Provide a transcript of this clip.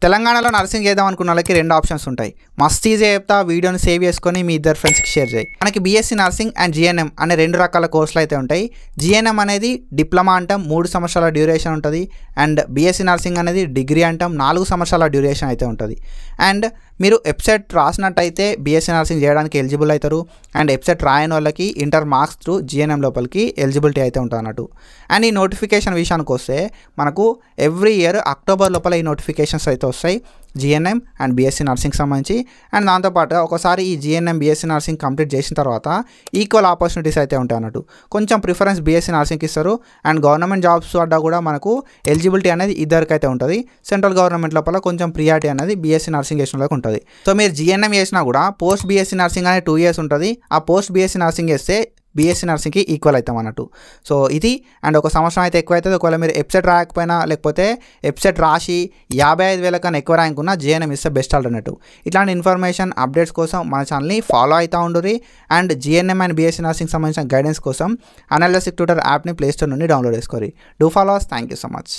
తెలంగాణలో నర్సింగ్ చేద్దాం అనుకున్న వాళ్ళకి రెండు ఆప్షన్స్ ఉంటాయి. మస్త్ ఈజీ చెప్తా, వీడియోని సేవ్ చేసుకొని మీ ఇద్దరు ఫ్రెండ్స్కి షేర్ చేయి. మనకి బీఎస్సీ నర్సింగ్ అండ్ జిఎన్ఎం అనే రెండు రకాల కోర్సులు అయితే ఉంటాయి. జిఎన్ఎం అనేది డిప్లొమా అంటాం, 3 సంవత్సరాల డ్యూరేషన్ ఉంటుంది. అండ్ బీఎస్సీ నర్సింగ్ అనేది డిగ్రీ అంటాం, 4 సంవత్సరాల డ్యూరేషన్ అయితే ఉంటుంది. అండ్ మీరు ఎప్సెట్ రాసినట్టయితే బీఎస్సీ నర్సింగ్ చేయడానికి ఎలిజిబుల్ అవుతారు. అండ్ ఎప్సెట్ రాయని వాళ్ళకి ఇంటర్ మార్క్స్ త్రూ జిఎన్ఎం లోపలికి ఎలిజిబిలిటీ అయితే ఉంటుంది అన్నట్టు. అండ్ ఈ నోటిఫికేషన్ విషయానికి వస్తే మనకు ఎవ్రీ ఇయర్ అక్టోబర్ లోపల ఈ నోటిఫికేషన్స్ అయితే వస్తాయి జిఎన్ఎం అండ్ బీఎస్సీ నర్సింగ్ సంబంధించి. అండ్ దాంతోపాటు ఒకసారి ఈ జిఎన్ఎం బీఎస్సీ నర్సింగ్ కంప్లీట్ చేసిన తర్వాత ఈక్వల్ ఆపర్చునిటీస్ అయితే ఉంటాయి అన్నట్టు. కొంచెం ప్రిఫరెన్స్ బీఎస్సీ నర్సింగ్కి ఇస్తారు. అండ్ గవర్నమెంట్ జాబ్స్ వద్ద కూడా మనకు ఎలిజిబిలిటీ అనేది ఇద్దరికైతే ఉంటుంది. సెంట్రల్ గవర్నమెంట్ లోపల కొంచెం ప్రియారిటీ అనేది బీఎస్సీ నర్సింగ్ చేసిన వాళ్ళకి ఉంటుంది. సో మీరు జిఎన్ఎం చేసినా కూడా పోస్ట్ బీఎస్సీ నర్సింగ్ అనేది 2 years ఉంటుంది. ఆ పోస్ట్ బీఎస్సీ నర్సింగ్ చేస్తే బీఎస్సీ నర్సింగ్కి ఈక్వల్ అవుతాం అన్నట్టు. సో ఇది అండ్ 1 సంవత్సరం అయితే ఎక్కువ అవుతుంది. ఒకవేళ మీరు ఎప్సెట్ రాయకపోయినా లేకపోతే ఎప్సెట్ రాసి 55,000 కన్నా ఎక్కువ ర్యాంక్ ఉన్న జిఎన్ఎం ఇస్తే బెస్ట్ ఆల్టర్నేటివ్. ఇట్లాంటి ఇన్ఫర్మేషన్ అప్డేట్స్ కోసం మన ఛానల్ని ఫాలో అవుతూ ఉండుర్రి. And GNM and BSc nursing సంబంధించిన గైడెన్స్ కోసం అనలిటిక్స్ ట్యూటర్ యాప్ని ప్లేస్టోర్ నుండి డౌన్లోడ్ చేసుకోరి. Do follow us. Thank you so much.